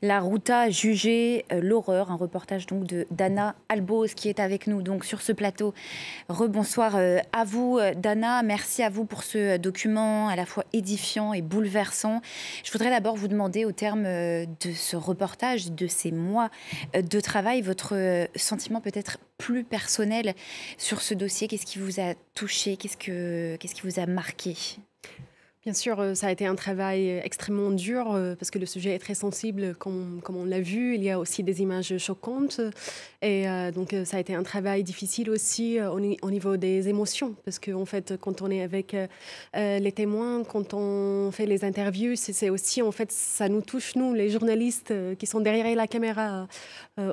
La Ruta jugée, l'horreur, un reportage donc de Dana Alboz qui est avec nous donc sur ce plateau. Rebonsoir à vous Dana, merci à vous pour ce document à la fois édifiant et bouleversant. Je voudrais d'abord vous demander au terme de ce reportage, de ces mois de travail, votre sentiment peut-être plus personnel sur ce dossier. Qu'est-ce qui vous a touché? Qu'est-ce qui vous a marqué? Bien sûr, ça a été un travail extrêmement dur parce que le sujet est très sensible, comme on l'a vu. Il y a aussi des images choquantes. Et donc, ça a été un travail difficile aussi au niveau des émotions. Parce qu'en fait, quand on est avec les témoins, quand on fait les interviews, c'est aussi, en fait, ça nous touche, nous, les journalistes qui sont derrière la caméra.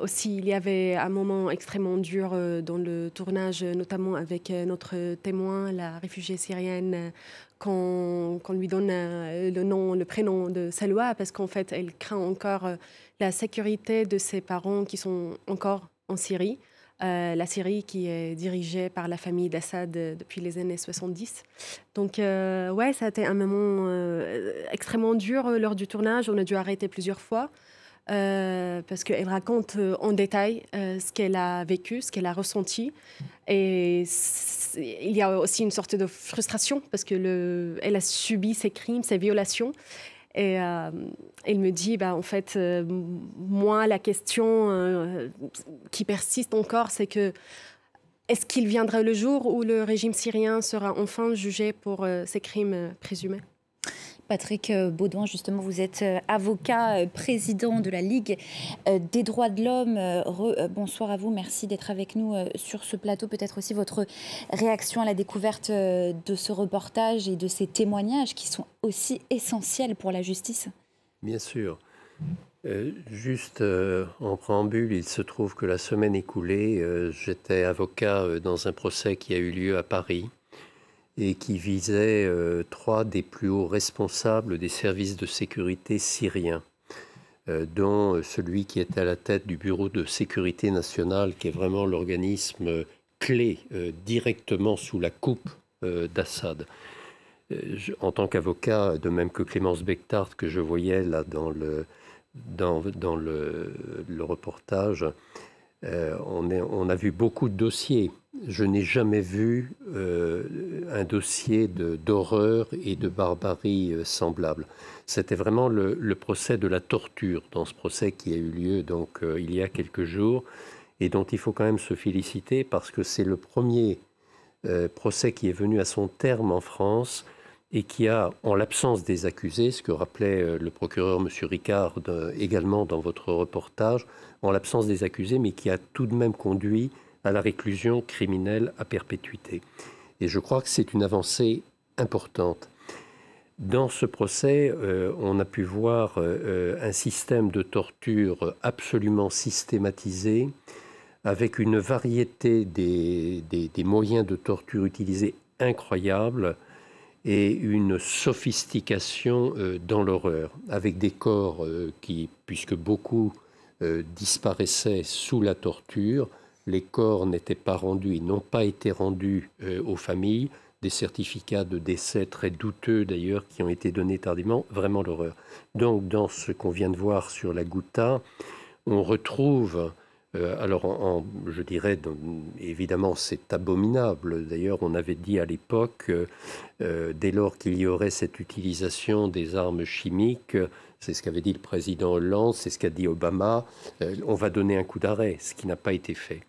Aussi, il y avait un moment extrêmement dur dans le tournage, notamment avec notre témoin, la réfugiée syrienne, qu'on lui donne le prénom de Salwa, parce qu'en fait, elle craint encore la sécurité de ses parents qui sont encore en Syrie. La Syrie qui est dirigée par la famille d'Assad depuis les années 70. Donc, ouais, ça a été un moment extrêmement dur lors du tournage. On a dû arrêter plusieurs fois. Parce qu'elle raconte en détail ce qu'elle a vécu, ce qu'elle a ressenti. Et il y a aussi une sorte de frustration parce qu'elle a subi ces crimes, ces violations. Et elle me dit, en fait, moi, la question qui persiste encore, c'est que est-ce qu'il viendra le jour où le régime syrien sera enfin jugé pour ces crimes présumés? Patrick Baudouin, justement, vous êtes avocat, président de la Ligue des droits de l'homme. Bonsoir à vous, merci d'être avec nous sur ce plateau. Peut-être aussi votre réaction à la découverte de ce reportage et de ces témoignages qui sont aussi essentiels pour la justice. Bien sûr. Juste en préambule, il se trouve que la semaine écoulée, j'étais avocat dans un procès qui a eu lieu à Paris et qui visait trois des plus hauts responsables des services de sécurité syriens, dont celui qui est à la tête du Bureau de sécurité nationale, qui est vraiment l'organisme clé directement sous la coupe d'Assad. En tant qu'avocat, de même que Clémence Bectard, que je voyais là dans le reportage, on a vu beaucoup de dossiers. Je n'ai jamais vu un dossier d'horreur et de barbarie semblable. C'était vraiment le procès de la torture, dans ce procès qui a eu lieu donc, il y a quelques jours, et dont il faut quand même se féliciter parce que c'est le premier procès qui est venu à son terme en France et qui a, en l'absence des accusés, ce que rappelait le procureur M. Ricard également dans votre reportage, en l'absence des accusés, mais qui a tout de même conduit à la réclusion criminelle à perpétuité. Et je crois que c'est une avancée importante. Dans ce procès, on a pu voir un système de torture absolument systématisé, avec une variété des moyens de torture utilisés incroyables, et une sophistication dans l'horreur, avec des corps qui, puisque beaucoup disparaissaient sous la torture, les corps n'étaient pas rendus, ils n'ont pas été rendus aux familles, des certificats de décès très douteux d'ailleurs qui ont été donnés tardivement, vraiment l'horreur. Donc dans ce qu'on vient de voir sur la Ghouta, on retrouve... je dirais, évidemment, c'est abominable. D'ailleurs, on avait dit à l'époque, dès lors qu'il y aurait cette utilisation des armes chimiques, c'est ce qu'avait dit le président Hollande, c'est ce qu'a dit Obama, on va donner un coup d'arrêt, ce qui n'a pas été fait.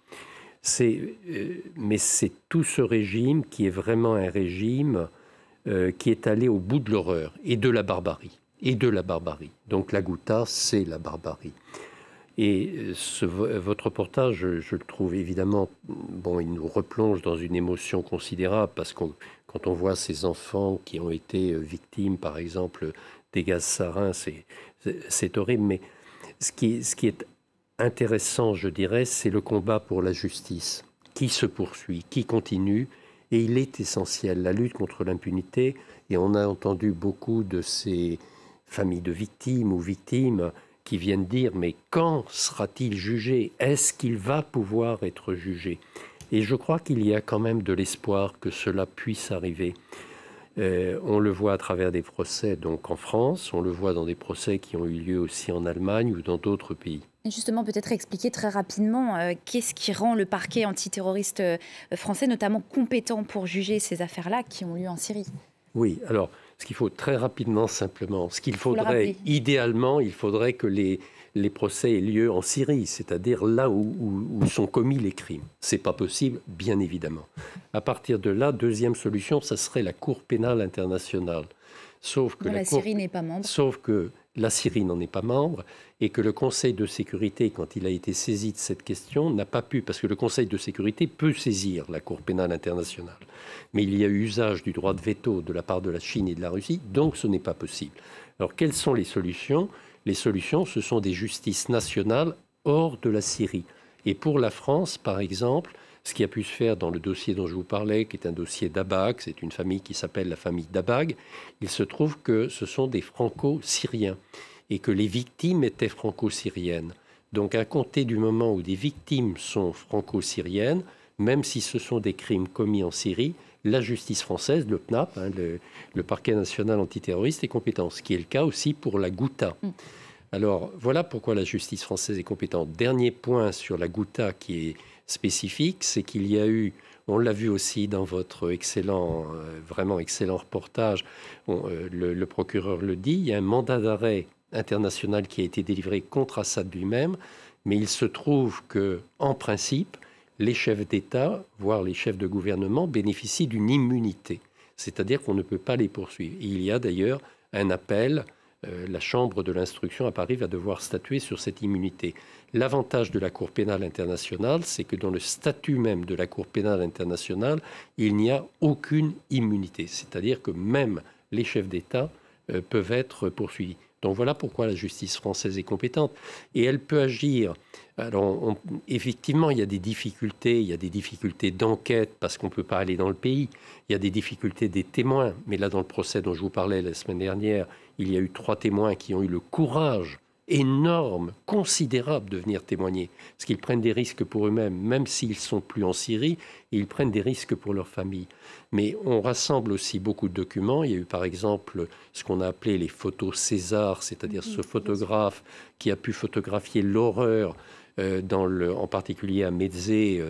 Mais c'est tout ce régime qui est vraiment un régime qui est allé au bout de l'horreur et de la barbarie. Donc la Ghouta, c'est la barbarie. Et votre reportage, je le trouve évidemment, il nous replonge dans une émotion considérable parce que quand on voit ces enfants qui ont été victimes, par exemple, des gaz sarin, c'est horrible. Mais ce qui est intéressant, je dirais, c'est le combat pour la justice qui se poursuit, qui continue, et il est essentiel, la lutte contre l'impunité. Et on a entendu beaucoup de ces familles de victimes ou victimes qui viennent dire « mais quand sera-t-il jugé? Est-ce qu'il va pouvoir être jugé ?» Et je crois qu'il y a quand même de l'espoir que cela puisse arriver. On le voit à travers des procès donc en France, on le voit dans des procès qui ont eu lieu aussi en Allemagne ou dans d'autres pays. Et justement, peut-être expliquer très rapidement qu'est-ce qui rend le parquet antiterroriste français notamment compétent pour juger ces affaires-là qui ont lieu en Syrie. Oui, alors ce qu'il faut très rapidement, simplement, ce qu'il faudrait, idéalement, il faudrait que les procès aient lieu en Syrie, c'est-à-dire là où sont commis les crimes. Ce n'est pas possible, bien évidemment. À partir de là, deuxième solution, ça serait la Cour pénale internationale. Sauf que la Syrie n'est pas membre. Sauf que la Syrie n'en est pas membre et que le Conseil de sécurité, quand il a été saisi de cette question, n'a pas pu, parce que le Conseil de sécurité peut saisir la Cour pénale internationale. Mais il y a eu usage du droit de veto de la part de la Chine et de la Russie, donc ce n'est pas possible. Alors quelles sont les solutions ? Les solutions, ce sont des justices nationales hors de la Syrie. Et pour la France, par exemple, ce qui a pu se faire dans le dossier dont je vous parlais, qui est un dossier d'Abag, c'est une famille qui s'appelle la famille d'Abag, il se trouve que ce sont des franco-syriens et que les victimes étaient franco-syriennes. Donc à compter du moment où des victimes sont franco-syriennes, même si ce sont des crimes commis en Syrie, la justice française, le PNAP, le parquet national antiterroriste, est compétent, ce qui est le cas aussi pour la Ghouta. Alors voilà pourquoi la justice française est compétente. Dernier point sur la Ghouta qui est spécifique, c'est qu'il y a eu, on l'a vu aussi dans votre vraiment excellent reportage, le procureur le dit, il y a un mandat d'arrêt international qui a été délivré contre Assad lui-même, mais il se trouve que, en principe, les chefs d'État, voire les chefs de gouvernement, bénéficient d'une immunité, c'est-à-dire qu'on ne peut pas les poursuivre. Et il y a d'ailleurs un appel. La Chambre de l'instruction à Paris va devoir statuer sur cette immunité. L'avantage de la Cour pénale internationale, c'est que dans le statut même de la Cour pénale internationale, il n'y a aucune immunité. C'est-à-dire que même les chefs d'État peuvent être poursuivis. Donc voilà pourquoi la justice française est compétente. Et elle peut agir. Alors effectivement, il y a des difficultés d'enquête parce qu'on ne peut pas aller dans le pays. Il y a des difficultés des témoins. Mais là, dans le procès dont je vous parlais la semaine dernière, il y a eu 3 témoins qui ont eu le courage énorme, considérable de venir témoigner. Parce qu'ils prennent des risques pour eux-mêmes, même s'ils ne sont plus en Syrie, ils prennent des risques pour leur famille. Mais on rassemble aussi beaucoup de documents. Il y a eu par exemple ce qu'on a appelé les photos César, c'est-à-dire ce photographe qui a pu photographier l'horreur, en particulier à Mézé,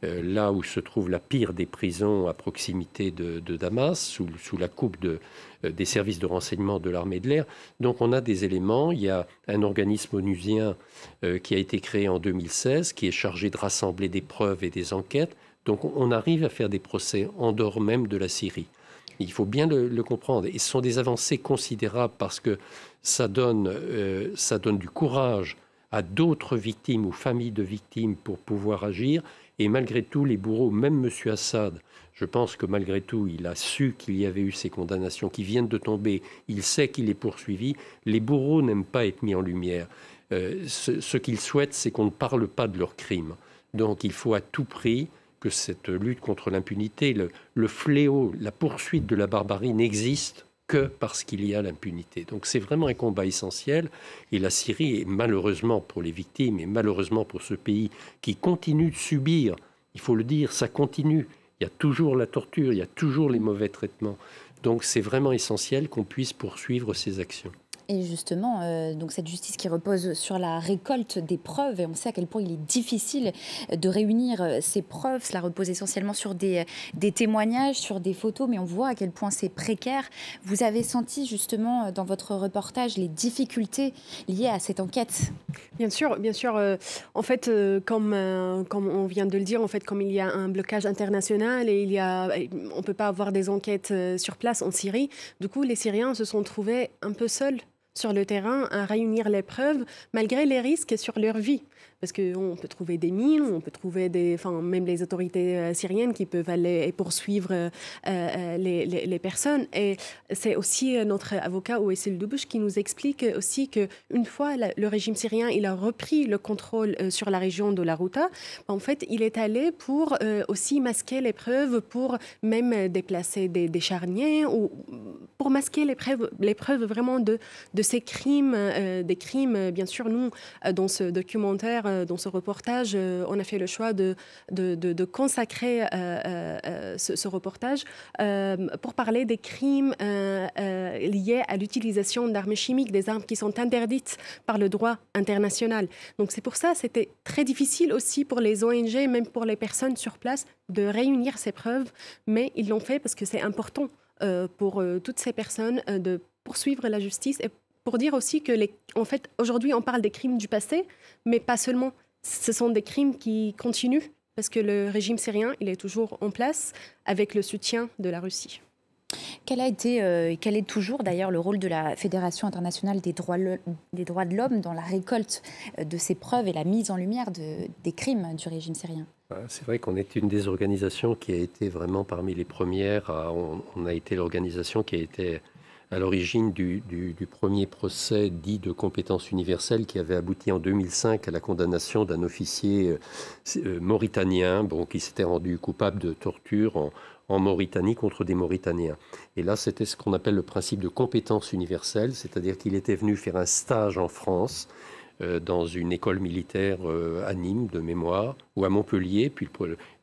là où se trouve la pire des prisons à proximité de Damas, sous la coupe des services de renseignement de l'armée de l'air. Donc on a des éléments. Il y a un organisme onusien qui a été créé en 2016, qui est chargé de rassembler des preuves et des enquêtes. Donc on arrive à faire des procès en dehors même de la Syrie. Il faut bien le comprendre. Et ce sont des avancées considérables parce que ça donne du courage à d'autres victimes ou familles de victimes pour pouvoir agir. Et malgré tout, les bourreaux, même M. Assad, je pense que malgré tout, il a su qu'il y avait eu ces condamnations qui viennent de tomber. Il sait qu'il est poursuivi. Les bourreaux n'aiment pas être mis en lumière. Ce qu'ils souhaitent, c'est qu'on ne parle pas de leurs crimes. Donc il faut à tout prix que cette lutte contre l'impunité, le fléau, la poursuite de la barbarie n'existe que parce qu'il y a l'impunité. Donc c'est vraiment un combat essentiel. Et la Syrie, est malheureusement pour les victimes et malheureusement pour ce pays qui continue de subir, il faut le dire, ça continue. Il y a toujours la torture, il y a toujours les mauvais traitements. Donc c'est vraiment essentiel qu'on puisse poursuivre ces actions. Et justement, donc cette justice qui repose sur la récolte des preuves, et on sait à quel point il est difficile de réunir ces preuves, cela repose essentiellement sur des témoignages, sur des photos, mais on voit à quel point c'est précaire. Vous avez senti justement dans votre reportage les difficultés liées à cette enquête? Bien sûr. En fait, comme on vient de le dire, en fait, comme il y a un blocage international et on ne peut pas avoir des enquêtes sur place en Syrie, du coup, les Syriens se sont trouvés un peu seuls sur le terrain à réunir les preuves malgré les risques sur leur vie. Parce qu'on peut trouver des mines, on peut trouver même les autorités syriennes qui peuvent aller et poursuivre les personnes. Et c'est aussi notre avocat Ouessel Doubouch qui nous explique aussi qu'une fois le régime syrien il a repris le contrôle sur la région de la Ghouta, en fait, il est allé pour aussi masquer les preuves, pour même déplacer des charniers ou pour masquer les preuves vraiment de ces crimes, des crimes. Bien sûr, nous, dans ce documentaire, dans ce reportage, on a fait le choix de consacrer ce reportage pour parler des crimes liés à l'utilisation d'armes chimiques, des armes qui sont interdites par le droit international. Donc c'est pour ça que c'était très difficile aussi pour les ONG, même pour les personnes sur place, de réunir ces preuves, mais ils l'ont fait parce que c'est important pour toutes ces personnes de poursuivre la justice et pour dire aussi que, en fait, aujourd'hui, on parle des crimes du passé, mais pas seulement. Ce sont des crimes qui continuent parce que le régime syrien, il est toujours en place avec le soutien de la Russie. Quel est toujours d'ailleurs le rôle de la Fédération internationale des droits de l'homme dans la récolte de ces preuves et la mise en lumière des crimes du régime syrien ? C'est vrai qu'on est une des organisations qui a été vraiment parmi les premières. On a été l'organisation qui a été à l'origine du premier procès dit de compétence universelle qui avait abouti en 2005 à la condamnation d'un officier mauritanien qui s'était rendu coupable de torture en Mauritanie contre des Mauritaniens. Et là, c'était ce qu'on appelle le principe de compétence universelle, c'est-à-dire qu'il était venu faire un stage en France dans une école militaire à Nîmes, de mémoire, ou à Montpellier, puis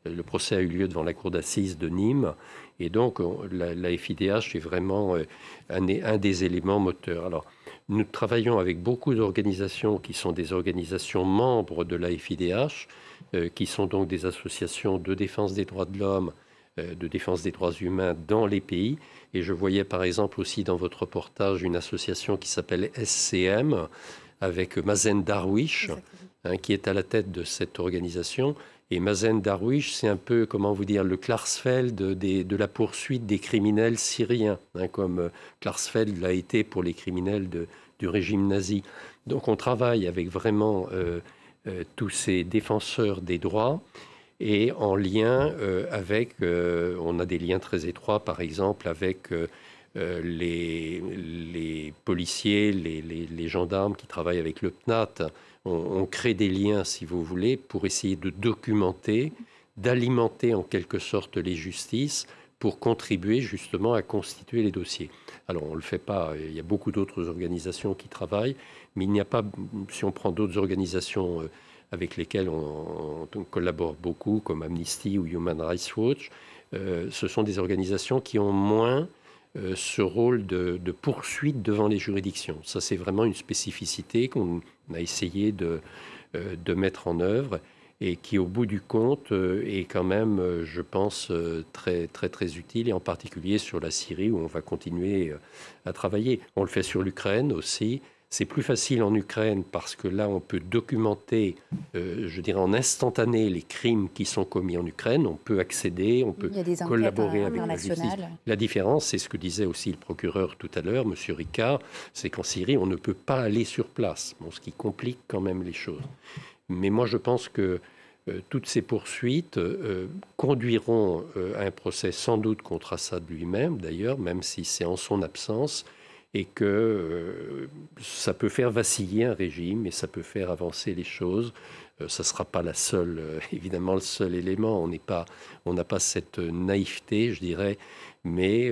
le procès a eu lieu devant la cour d'assises de Nîmes. Et donc, la FIDH est vraiment un des éléments moteurs. Alors, nous travaillons avec beaucoup d'organisations qui sont des organisations membres de la FIDH, qui sont donc des associations de défense des droits de l'homme, de défense des droits humains dans les pays. Et je voyais par exemple aussi dans votre reportage une association qui s'appelle SCM, avec Mazen Darwish, qui est à la tête de cette organisation. Et Mazen Darwish, c'est un peu, comment vous dire, le Klarsfeld de la poursuite des criminels syriens, comme Klarsfeld l'a été pour les criminels du régime nazi. Donc on travaille avec vraiment tous ces défenseurs des droits et en lien avec, on a des liens très étroits par exemple avec les policiers, les gendarmes qui travaillent avec le PNAT. On crée des liens, si vous voulez, pour essayer de documenter, d'alimenter en quelque sorte les justices pour contribuer justement à constituer les dossiers. Alors on ne le fait pas, il y a beaucoup d'autres organisations qui travaillent, mais il n'y a pas, si on prend d'autres organisations avec lesquelles on collabore beaucoup, comme Amnesty ou Human Rights Watch, ce sont des organisations qui ont moins ce rôle de poursuite devant les juridictions. Ça, c'est vraiment une spécificité qu'on a essayé de mettre en œuvre et qui, au bout du compte, est quand même, je pense, très, très, très utile, et en particulier sur la Syrie, où on va continuer à travailler. On le fait sur l'Ukraine aussi. C'est plus facile en Ukraine parce que là, on peut documenter, je dirais en instantané, les crimes qui sont commis en Ukraine. On peut accéder, on peut collaborer avec la justice. La différence, c'est ce que disait aussi le procureur tout à l'heure, M. Ricard, c'est qu'en Syrie, on ne peut pas aller sur place, ce qui complique quand même les choses. Mais moi, je pense que toutes ces poursuites conduiront à un procès sans doute contre Assad lui-même, d'ailleurs, même si c'est en son absence, et que ça peut faire vaciller un régime et ça peut faire avancer les choses. Ça ne sera pas évidemment le seul élément. On n'a pas cette naïveté, je dirais, mais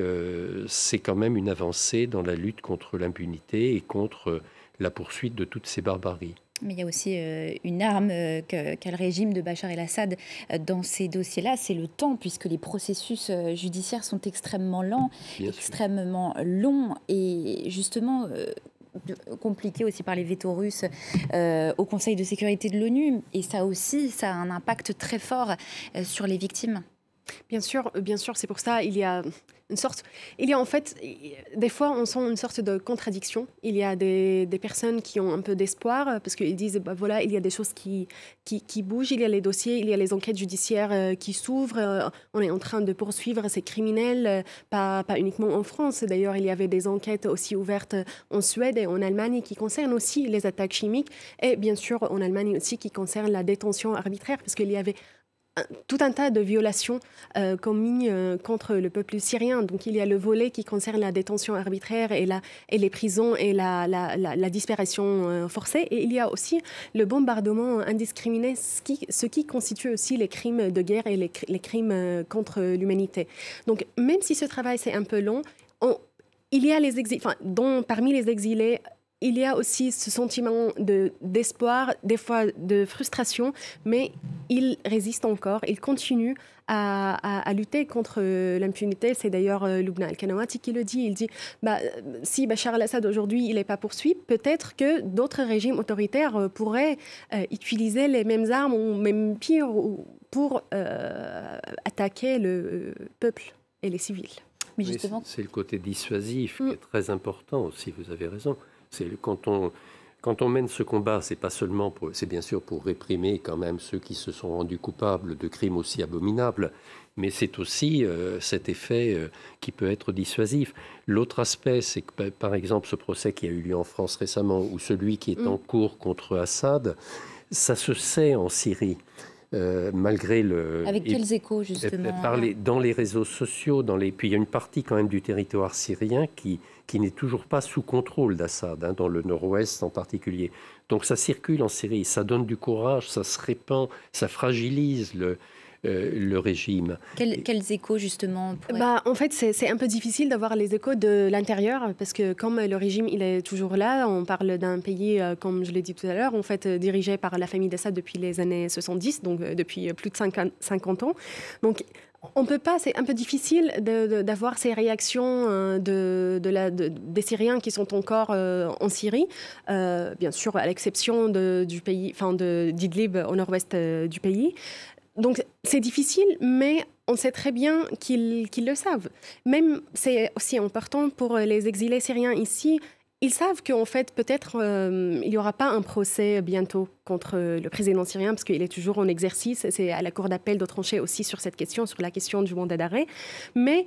c'est quand même une avancée dans la lutte contre l'impunité et contre la poursuite de toutes ces barbaries. Mais il y a aussi une arme qu'a le régime de Bachar el-Assad dans ces dossiers-là, c'est le temps, puisque les processus judiciaires sont extrêmement lents, extrêmement longs et justement compliqués aussi par les vétos russes au Conseil de sécurité de l'ONU. Et ça aussi, ça a un impact très fort sur les victimes. Bien sûr, c'est pour ça il y a en fait, des fois, on sent une sorte de contradiction. Il y a des personnes qui ont un peu d'espoir parce qu'ils disent, voilà, il y a des choses qui bougent, il y a les dossiers, il y a les enquêtes judiciaires qui s'ouvrent. On est en train de poursuivre ces criminels, pas uniquement en France. D'ailleurs, il y avait des enquêtes aussi ouvertes en Suède et en Allemagne qui concernent aussi les attaques chimiques et bien sûr en Allemagne aussi qui concernent la détention arbitraire parce qu'il y avait tout un tas de violations commises contre le peuple syrien. Donc, il y a le volet qui concerne la détention arbitraire et les prisons et la disparition forcée. Et il y a aussi le bombardement indiscriminé, ce qui constitue aussi les crimes de guerre et les crimes contre l'humanité. Donc, même si ce travail, c'est un peu long, il y a parmi les exilés, il y a aussi ce sentiment d'espoir, des fois de frustration, mais ils résistent encore, ils continuent à lutter contre l'impunité. C'est d'ailleurs Loubna Al-Kanawati qui le dit. Il dit si Bachar al-Assad aujourd'hui il n'est pas poursuivi, peut-être que d'autres régimes autoritaires pourraient utiliser les mêmes armes ou même pire pour attaquer le peuple et les civils. Mais justement, c'est le côté dissuasif qui est très important aussi, vous avez raison. Quand on mène ce combat, c'est bien sûr pour réprimer quand même ceux qui se sont rendus coupables de crimes aussi abominables, mais c'est aussi cet effet qui peut être dissuasif. L'autre aspect, c'est que par exemple ce procès qui a eu lieu en France récemment, ou celui qui est en cours contre Assad, ça se sait en Syrie. Malgré Avec quels échos, justement dans les réseaux sociaux, puis il y a une partie quand même du territoire syrien qui n'est toujours pas sous contrôle d'Assad, dans le nord-ouest en particulier. Donc ça circule en Syrie, ça donne du courage, ça se répand, ça fragilise le régime. Quels échos, justement En fait, c'est un peu difficile d'avoir les échos de l'intérieur, parce que comme le régime il est toujours là, on parle d'un pays, comme je l'ai dit tout à l'heure, en fait, dirigé par la famille d'Assad depuis les années 70, donc depuis plus de 50 ans. Donc, on peut pas, c'est un peu difficile d'avoir ces réactions des Syriens qui sont encore en Syrie, bien sûr à l'exception du pays, d'Idlib au nord-ouest du pays. Donc c'est difficile, mais on sait très bien qu'ils le savent. Même c'est aussi important pour les exilés syriens ici. Ils savent qu'en fait, peut-être, il n'y aura pas un procès bientôt contre le président syrien, parce qu'il est toujours en exercice. C'est à la Cour d'appel de trancher aussi sur cette question, sur la question du mandat d'arrêt. Mais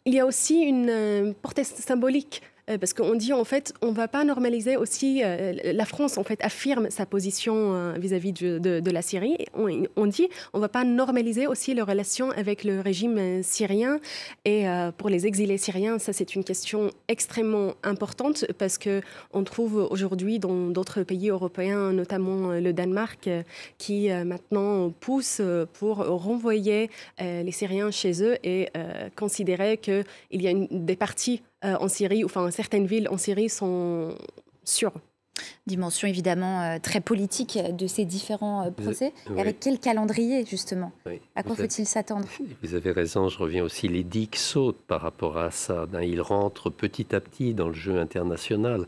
il y a aussi une portée symbolique. Parce qu'on dit, en fait, on ne va pas normaliser aussi... la France, en fait, affirme sa position vis-à-vis de la Syrie. On dit, on ne va pas normaliser aussi les relations avec le régime syrien. Et pour les exilés syriens, ça, c'est une question extrêmement importante parce qu'on trouve aujourd'hui dans d'autres pays européens, notamment le Danemark, qui maintenant pousse pour renvoyer les Syriens chez eux et considérer qu'il y a des parties en Syrie, certaines villes en Syrie sont sûres. Dimension évidemment très politique de ces différents procès. Oui. Et avec quel calendrier, justement? À quoi faut-il s'attendre? Vous avez raison, je reviens aussi. Les digues sautent par rapport à Assad. Il rentre petit à petit dans le jeu international.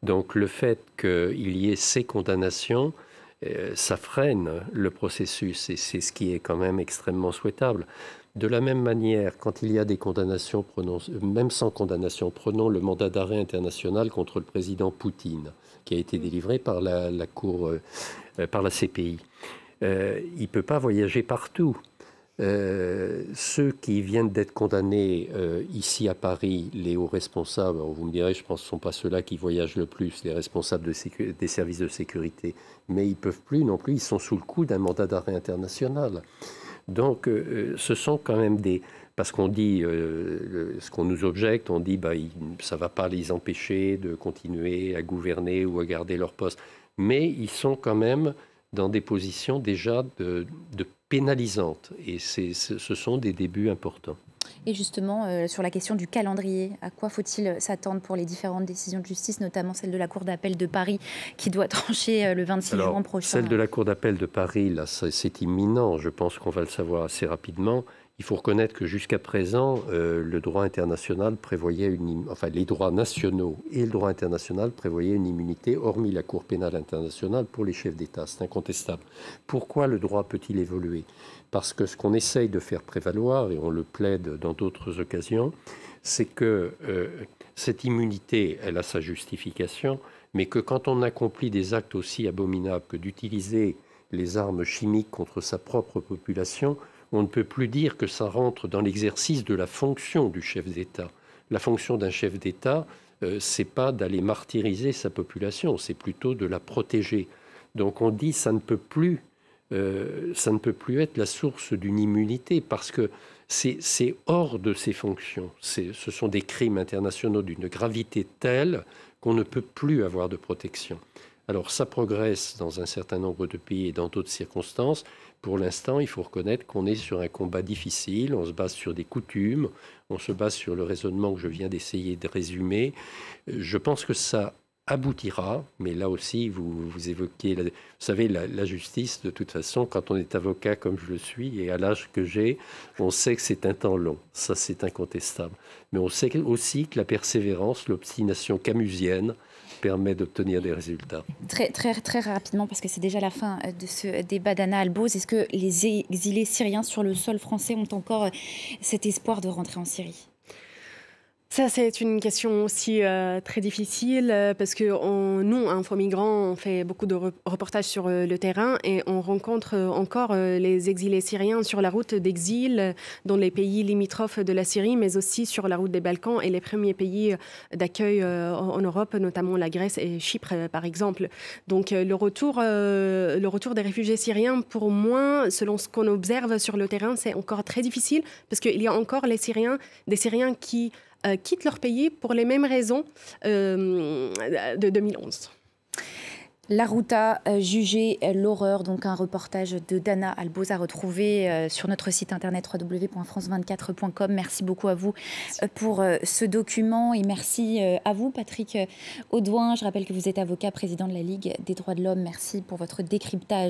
Donc le fait qu'il y ait ces condamnations, ça freine le processus et c'est ce qui est quand même extrêmement souhaitable. De la même manière, quand il y a des condamnations, même sans condamnation, prenons le mandat d'arrêt international contre le président Poutine, qui a été délivré par la Cour, par la CPI. Il ne peut pas voyager partout. Ceux qui viennent d'être condamnés ici à Paris, les hauts responsables, vous me direz, je pense que ce ne sont pas ceux-là qui voyagent le plus, les responsables des services de sécurité, mais ils ne peuvent plus non plus, ils sont sous le coup d'un mandat d'arrêt international. Donc, ce sont quand même parce qu'on dit, ce qu'on nous objecte, on dit ça ne va pas les empêcher de continuer à gouverner ou à garder leur poste. Mais ils sont quand même dans des positions déjà de pénalisantes. Et ce sont des débuts importants. Et justement, sur la question du calendrier, à quoi faut-il s'attendre pour les différentes décisions de justice, notamment celle de la Cour d'appel de Paris, qui doit trancher le 26 juin prochain? Celle de la Cour d'appel de Paris, là, c'est imminent. Je pense qu'on va le savoir assez rapidement. Il faut reconnaître que jusqu'à présent, le droit international prévoyait les droits nationaux et le droit international prévoyaient une immunité, hormis la Cour pénale internationale, pour les chefs d'État. C'est incontestable. Pourquoi le droit peut-il évoluer? Parce que ce qu'on essaye de faire prévaloir, et on le plaide dans d'autres occasions, c'est que cette immunité, elle a sa justification, mais que quand on accomplit des actes aussi abominables que d'utiliser les armes chimiques contre sa propre population, on ne peut plus dire que ça rentre dans l'exercice de la fonction du chef d'État. La fonction d'un chef d'État, c'est pas d'aller martyriser sa population, c'est plutôt de la protéger. Donc on dit ça ne peut plus être la source d'une immunité parce que c'est hors de ses fonctions. Ce sont des crimes internationaux d'une gravité telle qu'on ne peut plus avoir de protection. Alors ça progresse dans un certain nombre de pays et dans d'autres circonstances. Pour l'instant, il faut reconnaître qu'on est sur un combat difficile, on se base sur des coutumes, on se base sur le raisonnement que je viens d'essayer de résumer. Je pense que ça aboutira, mais là aussi, vous évoquiez, vous savez, la justice, de toute façon, quand on est avocat comme je le suis, et à l'âge que j'ai, on sait que c'est un temps long, ça c'est incontestable. Mais on sait aussi que la persévérance, l'obstination camusienne, permet d'obtenir des résultats. Très rapidement, parce que c'est déjà la fin de ce débat d'Anna Alboz, est-ce que les exilés syriens sur le sol français ont encore cet espoir de rentrer en Syrie ? Ça, c'est une question aussi très difficile parce que nous, Info Migrants, on fait beaucoup de reportages sur le terrain et on rencontre encore les exilés syriens sur la route d'exil dans les pays limitrophes de la Syrie, mais aussi sur la route des Balkans et les premiers pays d'accueil en Europe, notamment la Grèce et Chypre, par exemple. Donc, le retour des réfugiés syriens, pour moi, selon ce qu'on observe sur le terrain, c'est encore très difficile parce qu'il y a encore des Syriens qui quittent leur pays pour les mêmes raisons de 2011. La Ruta, juger l'horreur, donc un reportage de Dana Alboz à retrouver sur notre site internet www.france24.com. Merci beaucoup à vous pour ce document et merci à vous, Patrick Audouin. Je rappelle que vous êtes avocat, président de la Ligue des droits de l'homme. Merci pour votre décryptage.